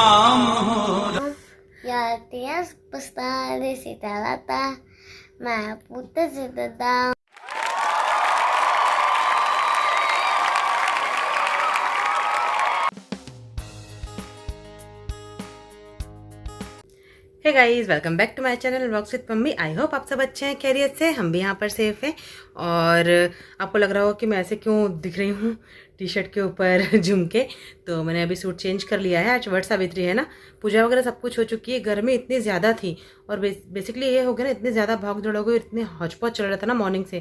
Ya tienes postales y talata, ma puta se te da. Hey guys, welcome back to my channel vlogs with mummy. I hope आप सब अच्छे हैं, खैरियत से। हम भी यहाँ पर सेफ हैं। और आपको लग रहा हो कि मैं ऐसे क्यों दिख रही हूँ टी शर्ट के ऊपर झुमके। तो मैंने अभी सूट चेंज कर लिया है। आज वट सावित्री है ना, पूजा वगैरह सब कुछ हो चुकी है। गर्मी इतनी ज़्यादा थी और बेसिकली ये हो गया ना, इतनी ज़्यादा भाग दौड़ हो गई, इतने हौच-पौच चल रहा था ना मॉर्निंग से,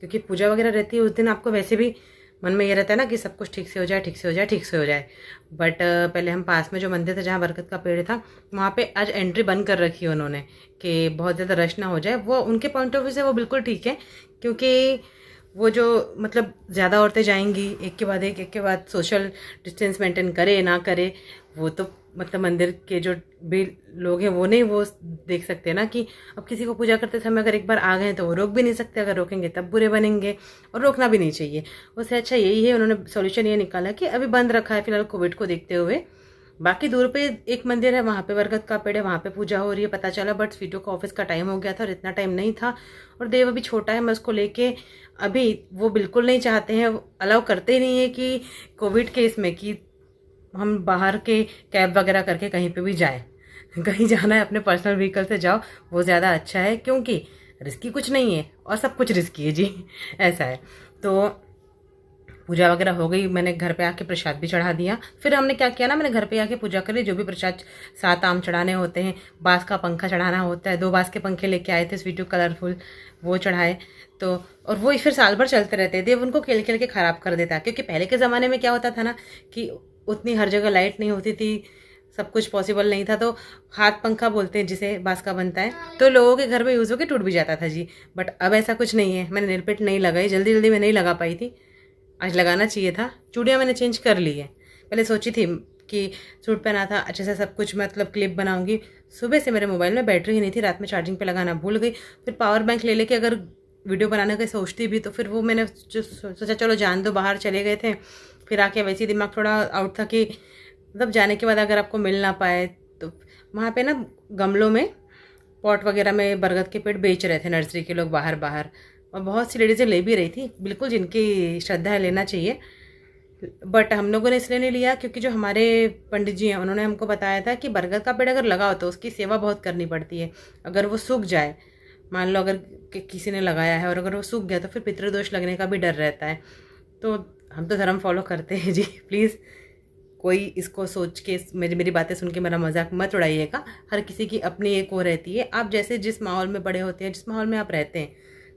क्योंकि पूजा वगैरह रहती है उस दिन। आपको वैसे भी मन में ये रहता है ना कि सब कुछ ठीक से हो जाए, ठीक से हो जाए, ठीक से हो जाए। बट पहले हम पास में जो मंदिर था जहाँ बरगद का पेड़ था, वहाँ पे आज एंट्री बंद कर रखी है उन्होंने कि बहुत ज़्यादा रश ना हो जाए। वो उनके पॉइंट ऑफ व्यू से वो बिल्कुल ठीक है, क्योंकि वो जो मतलब ज़्यादा औरतें जाएंगी एक के बाद सोशल डिस्टेंस मेंटेन करे ना करे, वो तो मतलब मंदिर के जो भी लोग हैं वो नहीं वो देख सकते ना कि अब किसी को पूजा करते समय अगर एक बार आ गए तो वो रोक भी नहीं सकते। अगर रोकेंगे तब बुरे बनेंगे, और रोकना भी नहीं चाहिए। उससे अच्छा यही है, उन्होंने सॉल्यूशन ये निकाला कि अभी बंद रखा है फिलहाल कोविड को देखते हुए। बाकी दूर पे एक मंदिर है, वहाँ पे बरगद का पेड़ है, वहाँ पे पूजा हो रही है, पता चला। बट स्वीटू का ऑफिस का टाइम हो गया था और इतना टाइम नहीं था, और देव अभी छोटा है। मैं उसको लेके अभी वो बिल्कुल नहीं चाहते हैं, अलाउ करते ही नहीं है कि कोविड के इसमें कि हम बाहर के कैब वगैरह करके कहीं पे भी जाएं। कहीं जाना है अपने पर्सनल व्हीकल से जाओ, वो ज़्यादा अच्छा है, क्योंकि रिस्की कुछ नहीं है और सब कुछ रिस्की है जी। ऐसा है। तो पूजा वगैरह हो गई, मैंने घर पे आके प्रसाद भी चढ़ा दिया। फिर हमने क्या किया ना, मैंने घर पे आके पूजा करी। जो भी प्रसाद 7 आम चढ़ाने होते हैं, बाँस का पंखा चढ़ाना होता है, 2 बाँस के पंखे लेके आए थे स्वीटू कलरफुल, वो चढ़ाए। तो और वो फिर साल भर चलते रहते थे। उनको खेल खेल के ख़राब कर देता, क्योंकि पहले के ज़माने में क्या होता था ना कि उतनी हर जगह लाइट नहीं होती थी, सब कुछ पॉसिबल नहीं था। तो हाथ पंखा बोलते हैं जिसे, बाँस का बनता है, तो लोगों के घर में यूज़ होकर टूट भी जाता था जी। बट अब ऐसा कुछ नहीं है। मैंने नेल पेंट नहीं लगाई, जल्दी जल्दी में नहीं लगा पाई थी, आज लगाना चाहिए था। चूड़ियाँ मैंने चेंज कर ली है। पहले सोची थी कि सूट पहना था अच्छे से सब कुछ, मतलब क्लिप बनाऊंगी। सुबह से मेरे मोबाइल में बैटरी ही नहीं थी, रात में चार्जिंग पे लगाना भूल गई। फिर पावर बैंक ले लेके अगर वीडियो बनाने का सोचती भी तो फिर वो मैंने सोचा चलो जान दो, बाहर चले गए थे। फिर आके वैसे ही दिमाग थोड़ा आउट था कि मतलब जाने के बाद अगर आपको मिल ना पाए तो। वहाँ पे ना गमलों में पॉट वगैरह में बरगद के पेड़ बेच रहे थे नर्सरी के लोग बाहर बाहर, और बहुत सी लेडीज़ें ले भी रही थी। बिल्कुल जिनकी श्रद्धा है लेना चाहिए। बट हम लोगों ने इसलिए नहीं लिया क्योंकि जो हमारे पंडित जी हैं उन्होंने हमको बताया था कि बरगद का पेड़ अगर लगाओ तो उसकी सेवा बहुत करनी पड़ती है। अगर वो सूख जाए, मान लो अगर किसी ने लगाया है और अगर वो सूख गया तो फिर पितृदोष लगने का भी डर रहता है। तो हम तो धर्म फॉलो करते हैं जी। प्लीज़ कोई इसको सोच के मेरी बातें सुन के मेरा मजाक मत उड़ाइएगा। हर किसी की अपनी एक वो रहती है। आप जैसे जिस माहौल में बड़े होते हैं, जिस माहौल में आप रहते हैं,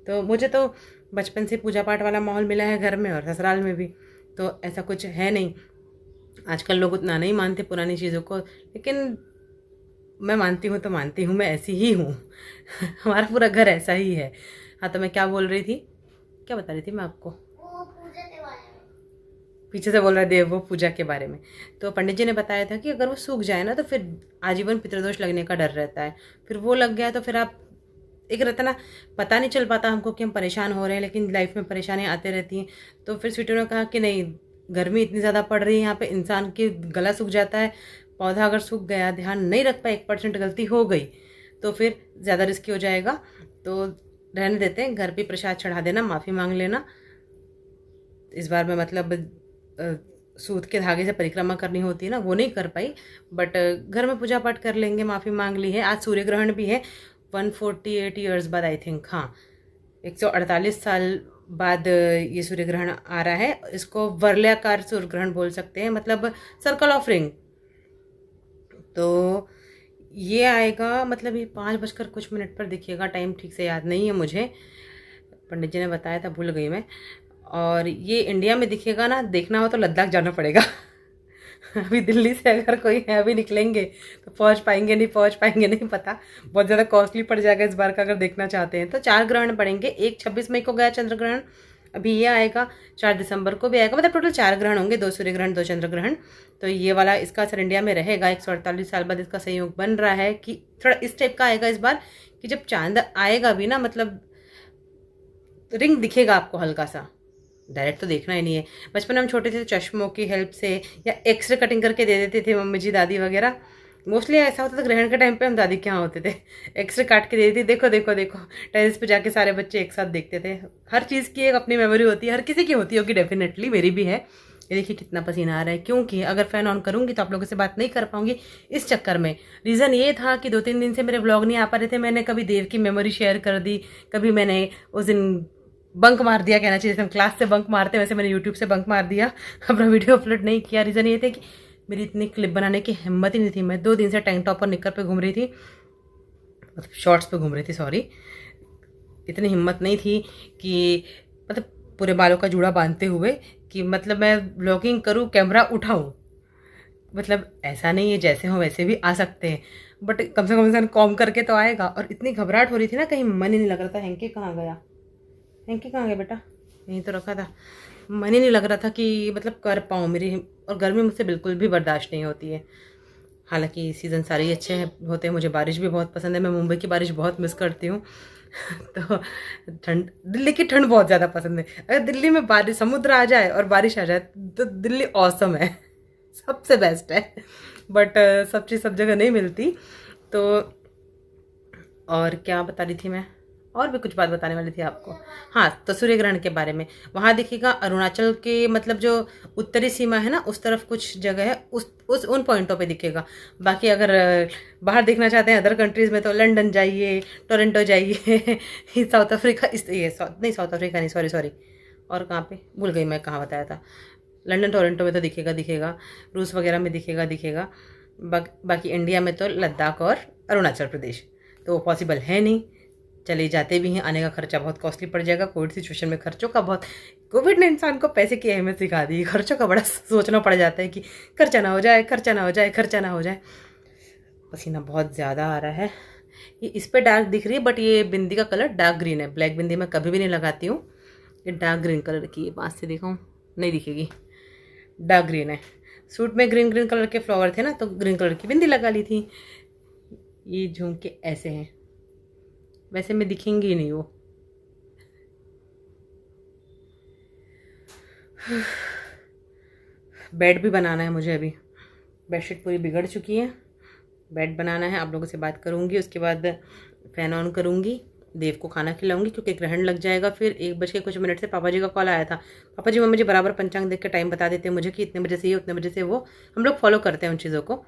तो मुझे तो बचपन से पूजा पाठ वाला माहौल मिला है घर में और ससुराल में भी, तो ऐसा कुछ है नहीं। आजकल लोग उतना नहीं मानते पुरानी चीज़ों को, लेकिन मैं मानती हूँ तो मानती हूँ, मैं ऐसी ही हूँ। हमारा पूरा घर ऐसा ही है। हाँ, तो मैं क्या बोल रही थी, क्या बता रही थी मैं आपको? पीछे से बोल रहा देव वो पूजा के बारे में। तो पंडित जी ने बताया था कि अगर वो सूख जाए ना तो फिर आजीवन पितृदोष लगने का डर रहता है। फिर वो लग गया तो फिर आप एक रहता ना, पता नहीं चल पाता हमको कि हम परेशान हो रहे हैं, लेकिन लाइफ में परेशानियाँ आती रहती हैं। तो फिर स्वीटू ने कहा कि नहीं, गर्मी इतनी ज़्यादा पड़ रही है यहाँ पे, इंसान की गला सूख जाता है। पौधा अगर सूख गया, ध्यान नहीं रख पाए, 1% गलती हो गई तो फिर ज़्यादा रिस्की हो जाएगा। तो रहने देते हैं, घर पे प्रसाद चढ़ा देना, माफ़ी मांग लेना। इस बार मैं मतलब सूत के धागे से परिक्रमा करनी होती है ना, वो नहीं कर पाई। बट घर में पूजा पाठ कर लेंगे, माफ़ी मांग ली है। आज सूर्य ग्रहण भी है 148 ईयर्स बाद, आई थिंक। हाँ, 148 साल बाद ये सूर्य ग्रहण आ रहा है। इसको वर्लयाकार सूर्य ग्रहण बोल सकते हैं, मतलब सर्कल ऑफ रिंग। तो ये आएगा मतलब ये 5 बजकर कुछ मिनट पर दिखिएगा। टाइम ठीक से याद नहीं है मुझे, पंडित जी ने बताया था, भूल गई मैं। और ये इंडिया में दिखेगा ना, देखना हो तो लद्दाख जाना पड़ेगा। अभी दिल्ली से अगर कोई है अभी निकलेंगे तो पहुंच पाएंगे नहीं पता। बहुत ज़्यादा कॉस्टली पड़ जाएगा इस बार का अगर देखना चाहते हैं तो। 4 ग्रहण पड़ेंगे। एक 26 मई को गया चंद्र ग्रहण, अभी ये आएगा 4 दिसंबर को भी आएगा। मतलब टोटल 4 ग्रहण होंगे, 2 सूर्य ग्रहण 2 चंद्र ग्रहण। तो ये वाला इसका असर इंडिया में रहेगा। 148 साल बाद इसका संयोग बन रहा है कि थोड़ा इस टाइप का आएगा इस बार, कि जब चांद आएगा भी ना, मतलब रिंग दिखेगा आपको हल्का सा, डायरेक्ट तो देखना ही नहीं है। बचपन में हम छोटे थे तो चश्मों की हेल्प से या एक्सरे कटिंग करके दे देते थे मम्मी जी, दादी वगैरह। मोस्टली ऐसा होता था ग्रहण के टाइम पे हम दादी के यहाँ होते थे, एक्सरे काट के दे देती, देखो देखो देखो। टेरेस पे जाके सारे बच्चे एक साथ देखते थे। हर चीज़ की एक अपनी मेमोरी होती है, हर किसी की होती होगी डेफिनेटली, मेरी भी है। ये देखिए कितना पसीना आ रहा है, क्योंकि अगर फ़ैन ऑन करूँगी तो आप लोगों से बात नहीं कर पाऊंगी इस चक्कर में। रीज़न ये था कि 2-3 दिन से मेरे व्लॉग नहीं आ पा रहे थे। मैंने कभी देव की मेमोरी शेयर कर दी, कभी मैंने उस दिन बंक मार दिया, कहना चाहिए जैसे हम क्लास से बंक मारते हैं वैसे मैंने यूट्यूब से बंक मार दिया, अपना वीडियो अपलोड नहीं किया। रीज़न ये थे कि मेरी इतनी क्लिप बनाने की हिम्मत ही नहीं थी। मैं 2 दिन से टैंक टॉप और निक्कर पे घूम रही थी, मतलब शॉर्ट्स पे घूम रही थी, सॉरी। इतनी हिम्मत नहीं थी कि मतलब पूरे बालों का जूड़ा बांधते हुए कि मतलब मैं व्लॉगिंग करूँ, कैमरा उठाऊँ। मतलब ऐसा नहीं है, जैसे हो वैसे भी आ सकते हैं, बट कम से कम इंसान कॉम करके तो आएगा। और इतनी घबराहट हो रही थी ना, कहीं मन ही नहीं लग रहा था। हैंकी कहाँ गया, हैंकी कहाँ गया बेटा, यहीं तो रखा था। मन ही नहीं लग रहा था कि मतलब कर पाऊँ मेरी, और गर्मी मुझसे बिल्कुल भी बर्दाश्त नहीं होती है। हालांकि सीज़न सारे ही अच्छे होते हैं, मुझे बारिश भी बहुत पसंद है, मैं मुंबई की बारिश बहुत मिस करती हूँ। तो ठंड, दिल्ली की ठंड बहुत ज़्यादा पसंद है। अगर दिल्ली में बारिश, समुद्र आ जाए और बारिश आ जाए तो दिल्ली ऑसम है, सबसे बेस्ट है। बट सब चीज़ सब जगह नहीं मिलती। तो और क्या बता रही थी मैं, और भी कुछ बात बताने वाली थी आपको। हाँ, तो सूर्य ग्रहण के बारे में वहाँ दिखेगा अरुणाचल के, मतलब जो उत्तरी सीमा है ना उस तरफ कुछ जगह है, उस उन पॉइंटों पे दिखेगा। बाकी अगर बाहर देखना चाहते हैं अदर कंट्रीज़ में तो लंदन जाइए, टोरंटो जाइए, साउथ अफ्रीका, इस ये नहीं साउथ अफ्रीका नहीं, सॉरी सॉरी, और कहाँ पे भूल गई मैं, कहाँ बताया था। लंदन टोरंटो में तो दिखेगा दिखेगा, रूस वगैरह में दिखेगा दिखेगा। बाकी इंडिया में तो लद्दाख और अरुणाचल प्रदेश तो वो पॉसिबल है नहीं। चले जाते भी हैं, आने का खर्चा बहुत कॉस्टली पड़ जाएगा। कोविड सिचुएशन में खर्चों का बहुत, कोविड ने इंसान को पैसे की अहमियत सिखा दी। खर्चों का बड़ा सोचना पड़ जाता है कि खर्चा ना हो जाए, खर्चा ना हो जाए, खर्चा ना हो जाए। पसीना बहुत ज़्यादा आ रहा है। ये इस पर डार्क दिख रही है, बट ये बिंदी का कलर डार्क ग्रीन है। ब्लैक बिंदी मैं कभी भी नहीं लगाती हूँ। ये डार्क ग्रीन कलर की है, पास से दिखाऊँ नहीं दिखेगी, डार्क ग्रीन है। सूट में ग्रीन ग्रीन कलर के फ्लावर थे ना, तो ग्रीन कलर की बिंदी लगा ली थी। ये झुमके ऐसे हैं, वैसे में दिखेंगे ही नहीं वो। बेड भी बनाना है मुझे, अभी बेडशीट पूरी बिगड़ चुकी है, बेड बनाना है। आप लोगों से बात करूंगी, उसके बाद फ़ैन ऑन करूंगी, देव को खाना खिलाऊंगी क्योंकि ग्रहण लग जाएगा। फिर 1 बज के कुछ मिनट से पापा जी का कॉल आया था। पापा जी मम्मी जी बराबर पंचांग देख के टाइम बता देते हैं मुझे कि इतने बजे से ये, उतने बजे से वो। हम लोग फॉलो करते हैं उन चीज़ों को।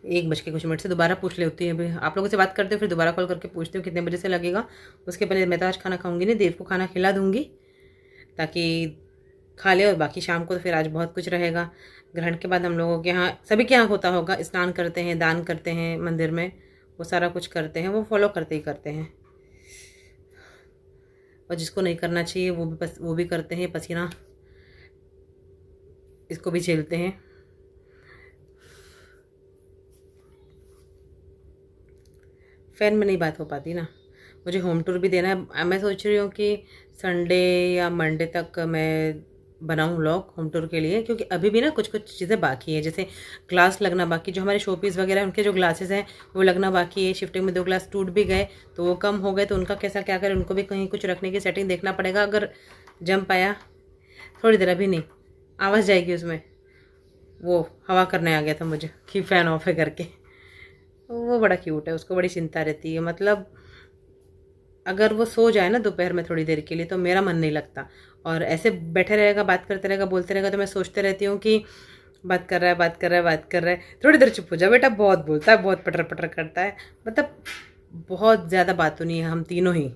1 बज के कुछ मिनट से दोबारा पूछ ले होती है। अभी आप लोगों से बात करते हो, फिर दोबारा कॉल करके पूछती हूँ कितने बजे से लगेगा। उसके पहले मैं तो आज खाना खाऊंगी नहीं, देव को खाना खिला दूंगी ताकि खा ले, और बाकी शाम को तो फिर आज बहुत कुछ रहेगा। ग्रहण के बाद हम लोगों के यहाँ, सभी के यहाँ होता होगा, स्नान करते हैं, दान करते हैं मंदिर में, वो सारा कुछ करते हैं, वो फॉलो करते ही करते हैं। और जिसको नहीं करना चाहिए वो भी करते हैं, पसीना इसको भी झेलते हैं। फ़ैन में नहीं बात हो पाती ना। मुझे होम टूर भी देना है। मैं सोच रही हूँ कि संडे या मंडे तक मैं बनाऊँ व्लॉग होम टूर के लिए, क्योंकि अभी भी ना कुछ कुछ चीज़ें बाकी है। जैसे ग्लास लगना बाकी, जो हमारे शो पीस वगैरह हैं उनके जो ग्लासेस हैं वो लगना बाकी है। शिफ्टिंग में 2 ग्लास टूट भी गए तो वो कम हो गए, तो उनका कैसा क्या करें, उनको भी कहीं कुछ रखने की सेटिंग देखना पड़ेगा। अगर जम पाया थोड़ी देर, अभी नहीं, आवाज़ जाएगी उसमें। वो हवा करने आ गया था मुझे कि फ़ैन ऑफ है करके। वो बड़ा क्यूट है, उसको बड़ी चिंता रहती है। मतलब अगर वो सो जाए ना दोपहर में थोड़ी देर के लिए तो मेरा मन नहीं लगता, और ऐसे बैठे रहेगा, बात करते रहेगा, बोलते रहेगा, तो मैं सोचते रहती हूँ कि बात कर रहा है, बात कर रहा है, बात कर रहा है, थोड़ी देर चुप हो जा बेटा। बहुत बोलता है, बहुत पटर पटर करता है, मतलब बहुत ज़्यादा बातूनी है हम तीनों ही।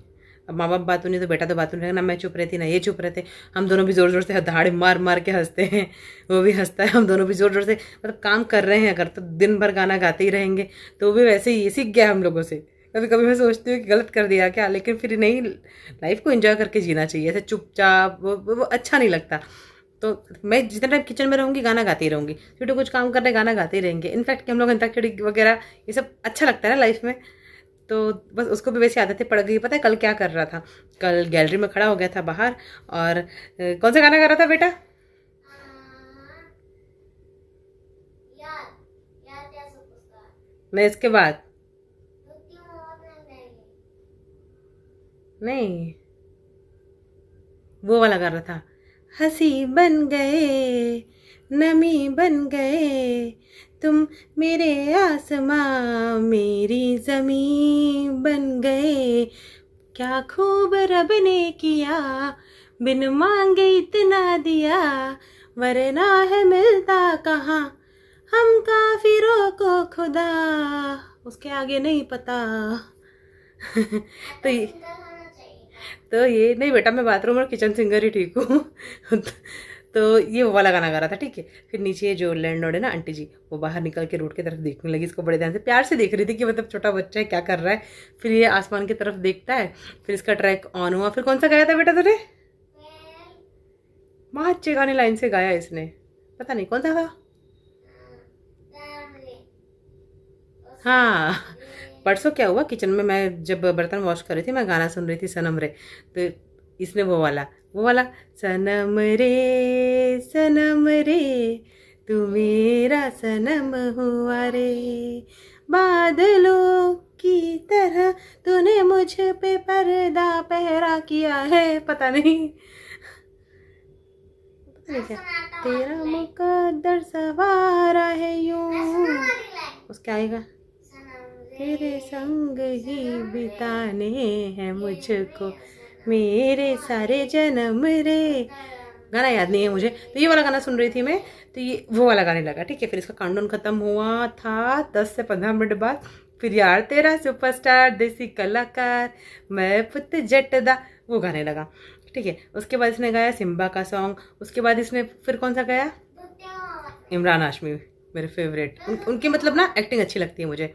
अब माँ बाप बातूनी तो बेटा तो बातूनी रहेगा ना। मैं चुप रहती ना ये चुप रहते, हम दोनों भी ज़ोर ज़ोर से दाढ़ी मार मार के हंसते हैं, वो भी हंसता है, हम दोनों भी ज़ोर ज़ोर से मतलब काम कर रहे हैं अगर, तो दिन भर गाना गाते ही रहेंगे। तो वो भी वैसे ही सीख गया हम लोगों से। कभी कभी मैं सोचती हूँ कि गलत कर दिया क्या, लेकिन फिर नहीं, लाइफ को एंजॉय करके जीना चाहिए। ऐसे चुपचाप वो अच्छा नहीं लगता। तो मैं जितना टाइम किचन में रहूँगी गाना गाती रहूँगी, छोटे कुछ काम करने गाना गाते ही रहेंगे। इनफैक्ट हम लोग अंताक्षरी वगैरह ये सब अच्छा लगता है ना लाइफ में। तो बस उसको भी वैसी आदतें पड़ गई। पता है कल क्या कर रहा था, कल गैलरी में खड़ा हो गया था बाहर, और कौन सा गाना गा रहा था बेटा? मैं इसके बाद नहीं, वो वाला गा रहा था, हंसी बन गए, नमी बन गए, तुम मेरे आसमां मेरी ज़मीं बन गए। क्या खूब रब ने किया, बिन मांगे इतना दिया, वरना है मिलता कहाँ हम काफिरों को खुदा। उसके आगे नहीं पता। तो ये नहीं बेटा, मैं बाथरूम और किचन सिंगर ही ठीक हूँ। तो ये वो वाला गाना गा रहा था, ठीक है। फिर नीचे जो लैंडलॉर्ड है ना आंटी जी, वो बाहर निकल के रोड की तरफ देखने लगी, इसको बड़े ध्यान से प्यार से देख रही थी कि मतलब छोटा बच्चा है क्या कर रहा है। फिर ये आसमान की तरफ देखता है, फिर इसका ट्रैक ऑन हुआ। फिर कौन सा गाया था बेटा तूने? बहुत अच्छे गाने लाइन से गाया इसने, पता नहीं कौन सा था। हाँ, परसों क्या हुआ, किचन में मैं जब बर्तन वॉश कर रही थी, मैं गाना सुन रही थी सनम रे, तो इसने वो वाला सनम रे तू मेरा सनम हुआ रे, बादलों की तरह तूने मुझ पे पर्दा पहरा किया है। पता नहीं क्या, तेरा मुकद्दर सवारा है यूं, उसके आएगा तेरे संग ही बिताने हैं मुझको मेरे सारे जन्म रे। गाना याद नहीं है मुझे, तो ये वाला गाना सुन रही थी मैं, तो ये वो वाला गाने लगा, ठीक है। फिर इसका काउंटडाउन खत्म हुआ था 10 से 15 मिनट बाद। फिर यार तेरा सुपरस्टार देसी कलाकार मैं पुत जटदा, वो गाने लगा, ठीक है। उसके बाद इसने गाया सिम्बा का सॉन्ग। उसके बाद इसने फिर कौन सा गाया, इमरान हाशमी, मेरे फेवरेट। उनकी मतलब ना एक्टिंग अच्छी लगती है मुझे,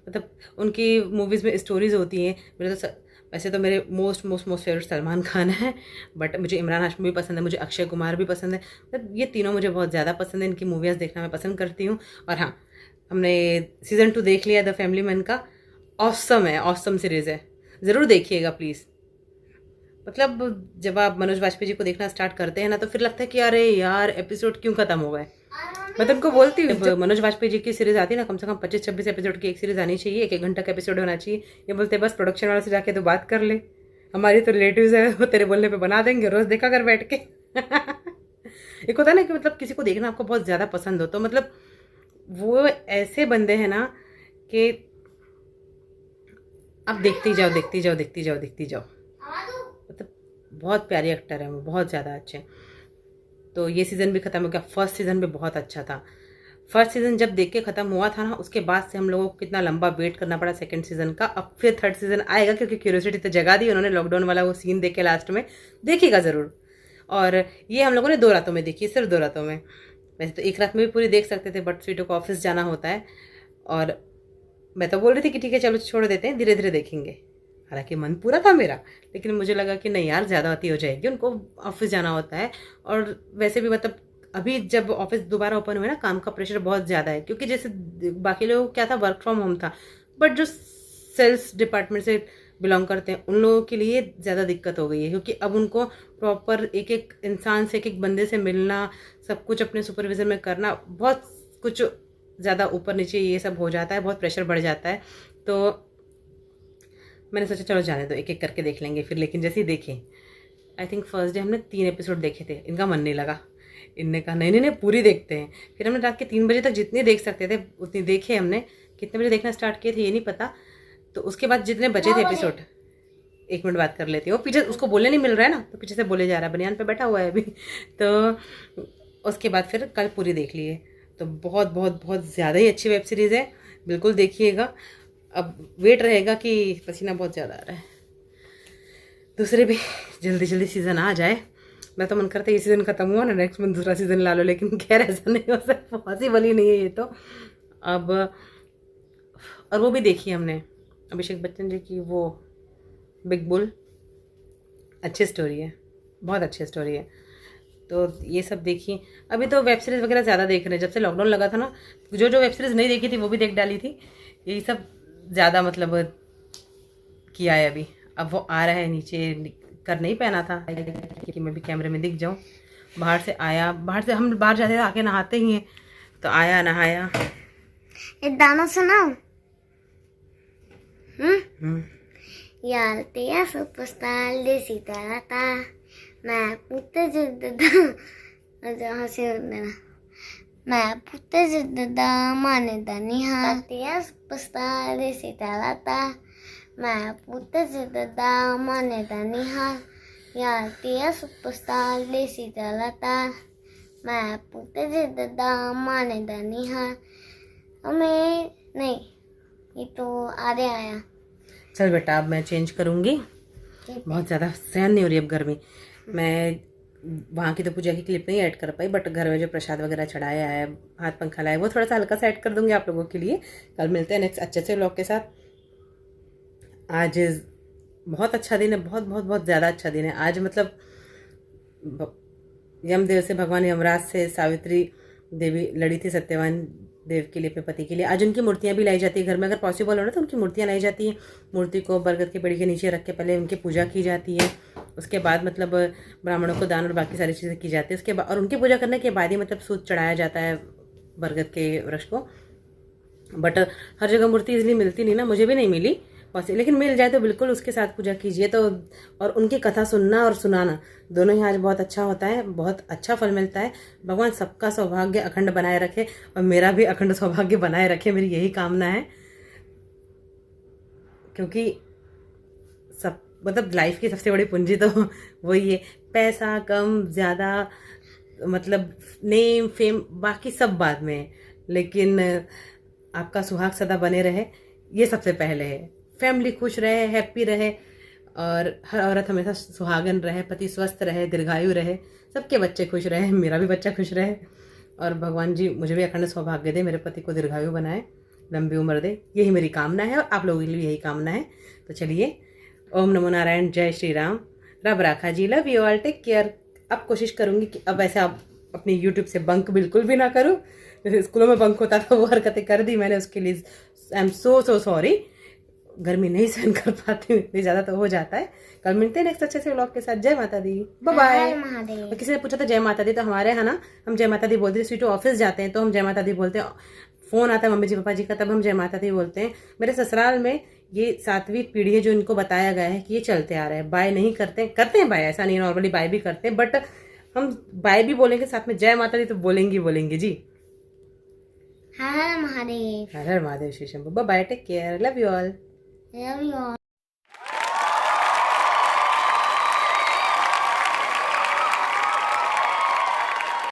मतलब उनकी मूवीज़ में स्टोरीज होती हैं। मेरे तो वैसे तो मेरे मोस्ट फेवरेट सलमान खान है, बट मुझे इमरान हाशमी भी पसंद है, मुझे अक्षय कुमार भी पसंद है, मतलब ये तीनों मुझे बहुत ज़्यादा पसंद है। इनकी मूवीज़ देखना मैं पसंद करती हूँ। और हाँ, हमने सीज़न 2 देख लिया द फैमिली मैन का, ऑसम है, ऑसम सीरीज़ है, ज़रूर देखिएगा प्लीज़। मतलब जब आप मनोज वाजपेयी जी को देखना स्टार्ट करते हैं ना, तो फिर लगता है कि अरे यार एपिसोड क्यों खत्म हो गए। मैं तुमको बोलती हूँ, जब मनोज वाजपेयी जी की सीरीज आती है ना, कम से कम 25-26 एपिसोड की एक सीरीज आनी चाहिए, 1-1 घंटा का एपिसोड होना चाहिए। ये बोलते हैं बस प्रोडक्शन वाले से जाके तो बात कर ले, हमारी तो रिलेटिव्स है, वो तेरे बोलने पे बना देंगे, रोज देखा कर बैठ के। एक होता है ना कि मतलब किसी को देखना आपको बहुत ज़्यादा पसंद हो, तो मतलब वो ऐसे बंदे हैं ना कि आप देखती जाओ देखती जाओ देखती जाओ देखती जाओ, मतलब बहुत प्यारे एक्टर हैं वो, बहुत ज़्यादा अच्छे। तो ये सीज़न भी ख़त्म हो गया। फर्स्ट सीज़न भी बहुत अच्छा था। फर्स्ट सीज़न जब देख के ख़त्म हुआ था ना, उसके बाद से हम लोगों को कितना लंबा वेट करना पड़ा सेकंड सीज़न का। अब फिर थर्ड सीज़न आएगा, क्योंकि क्यूरियोसिटी तो जगा दी उन्होंने, लॉकडाउन वाला वो सीन देख के लास्ट में, देखिएगा ज़रूर। और ये हम लोगों ने 2 रातों में देखी, सिर्फ 2 रातों में। वैसे तो 1 रात में भी पूरी देख सकते थे, बट स्वीटो को ऑफिस जाना होता है, और मैं तो बोल रही थी कि ठीक है चलो छोड़ देते हैं, धीरे धीरे देखेंगे। हालांकि मन पूरा था मेरा, लेकिन मुझे लगा कि नहीं यार ज़्यादा अति हो जाएगी, उनको ऑफिस जाना होता है। और वैसे भी मतलब अभी जब ऑफिस दोबारा ओपन हुए ना, काम का प्रेशर बहुत ज़्यादा है, क्योंकि जैसे बाकी लोग क्या था, वर्क फ्रॉम होम था, बट जो सेल्स डिपार्टमेंट से बिलोंग करते हैं उन लोगों के लिए ज़्यादा दिक्कत हो गई है, क्योंकि अब उनको प्रॉपर एक एक इंसान से, एक एक बंदे से मिलना, सब कुछ अपने सुपरविजन में करना, बहुत कुछ ज़्यादा ऊपर नीचे ये सब हो जाता है, बहुत प्रेशर बढ़ जाता है। तो मैंने सोचा चलो जाने दो, एक एक करके देख लेंगे फिर। लेकिन जैसे ही देखे, आई थिंक फर्स्ट डे हमने 3 एपिसोड देखे थे, इनका मन नहीं लगा, इनने कहा नहीं नहीं नहीं पूरी देखते हैं। फिर हमने रात के 3 बजे तक जितनी देख सकते थे उतनी देखे हमने। कितने बजे देखना स्टार्ट किए थे ये नहीं पता। तो उसके बाद जितने बचे थे एपिसोड, 1 मिनट बात कर लेती हूँ, वो पीछे उसको बोलने नहीं मिल रहा है ना, तो पीछे से बोले जा रहा है, बनियान पे बैठा हुआ है अभी। तो उसके बाद फिर कल पूरी देख लिए। तो बहुत बहुत बहुत ज़्यादा ही अच्छी वेब सीरीज़ है, बिल्कुल देखिएगा। अब वेट रहेगा कि पसीना बहुत ज़्यादा आ रहा है, दूसरे भी जल्दी जल्दी सीज़न आ जाए। मैं तो मन करता है ये सीज़न ख़त्म हुआ ना, नेक्स्ट मंथ दूसरा सीज़न ला लो, लेकिन खैर ऐसा नहीं हो सकता, पॉसिबल ही नहीं है ये तो। अब और वो भी देखी हमने अभिषेक बच्चन जी की, वो बिग बुल, अच्छी स्टोरी है, बहुत अच्छी स्टोरी है। तो ये सब देखिए। अभी तो वेब सीरीज़ वगैरह ज़्यादा देख रहे हैं, जब से लॉकडाउन लगा था ना, जो जो वेब सीरीज़ नहीं देखी थी वो भी देख डाली थी। यही सब ज़्यादा मतलब किया है अभी। अब वो आ रहा है नीचे, कर नहीं पहना था कि मैं भी कैमरे में दिख जाऊँ। बाहर से आया, बाहर से हम बाहर जाते आके नहाते ही हैं, तो आया नहाया। एक गाना सुनाओ। यार तेरा सुपरस्टार देसी तरह था, मैं पुत्र जिद्दा जहाँ से मैं पुत्र जिद्दा माने दनिहा तिया सुपरस्टार सीतालाता मैं पुत्र जिद्दा माने दनिहा या तिया सुपरस्टार सीतालाता मैं पुत्र जिद्दा माने दनिहा हमें नहीं ये तो आधे आया। चल बेटा अब मैं चेंज करूँगी, बहुत ज़्यादा सहन नहीं हो रही अब गर्मी। मैं वहाँ की तो पूजा की क्लिप नहीं ऐड कर पाई, बट घर में जो प्रसाद वगैरह चढ़ाया है, हाथ पंखा लाया, वो थोड़ा सा हल्का सा ऐड कर दूंगी आप लोगों के लिए। कल मिलते हैं नेक्स्ट अच्छे से व्लॉग के साथ। आज बहुत अच्छा दिन है, बहुत बहुत बहुत ज़्यादा अच्छा दिन है आज। मतलब यमदेव से, भगवान यमराज से सावित्री देवी लड़ी थी सत्यवान देव के लिए, अपने पति के लिए। आज उनकी मूर्तियाँ भी लाई जाती है घर में, अगर पॉसिबल हो ना तो उनकी मूर्तियाँ लाई जाती हैं। मूर्ति को बरगद के पेड़ के नीचे रख के पहले उनकी पूजा की जाती है, उसके बाद मतलब ब्राह्मणों को दान और बाकी सारी चीज़ें की जाती है। उसके बाद और उनकी पूजा करने के बाद ही मतलब सूत चढ़ाया जाता है बरगद के वृक्ष को। बट हर जगह मूर्ति इजली मिलती नहीं ना, मुझे भी नहीं मिली पॉसिबल, लेकिन मिल जाए तो बिल्कुल उसके साथ पूजा कीजिए। तो और उनकी कथा सुनना और सुनाना दोनों ही आज बहुत अच्छा होता है, बहुत अच्छा फल मिलता है। भगवान सबका सौभाग्य अखंड बनाए रखे और मेरा भी अखंड सौभाग्य बनाए रखे, मेरी यही कामना है। क्योंकि सब मतलब लाइफ की सबसे बड़ी पूंजी तो वही है, पैसा कम ज़्यादा, मतलब नेम फेम बाकी सब बाद में है, लेकिन आपका सुहाग सदा बने रहे ये सबसे पहले है। फैमिली खुश रहे, हैप्पी रहे और हर औरत हमेशा सुहागन रहे, पति स्वस्थ रहे, दीर्घायु रहे, सबके बच्चे खुश रहे, मेरा भी बच्चा खुश रहे और भगवान जी मुझे भी अखंड सौभाग्य दे, मेरे पति को दीर्घायु बनाए, लंबी उम्र दे, यही मेरी कामना है और आप लोगों के लिए यही कामना है। तो चलिए, ओम नमो नारायण, जय श्री राम, रब राखा जी, love you all, take care. अब कोशिश करूँगी कि अब ऐसे आप अपनी यूट्यूब से बंक बिल्कुल भी ना करूँ। जैसे स्कूलों में बंक होता था वो हरकतें कर दी मैंने, उसके लिए आई एम सो सॉरी। गर्मी नहीं सहन कर पाती हूँ, इतनी ज़्यादा तो हो जाता है। कल मिलते हैं नेक्स्ट अच्छे से व्लॉग के साथ। जय माता दी, बाय बाय। किसी ने पूछा था जय माता दी, तो हमारे यहाँ ना हम जय माता दी बोलते हैं। स्वीटू ऑफिस जाते हैं तो हम जय माता दी बोलते हैं, फ़ोन आता है मम्मी जी पापा जी का तब हम जय माता दी बोलते हैं। मेरे ससुराल में ये 7वीं पीढ़ी है जो इनको बताया गया है कि ये चलते आ रहे हैं, बाय नहीं करते हैं बाय, ऐसा नहीं, नॉर्मली बाय भी करते हैं, बट हम बाय भी बोलेंगे साथ में जय माता दी तो बोलेंगे जी। हर हर महादेव, हर हर Mahadev, Shri Shambhu, bye, take care, love you all. Love you all.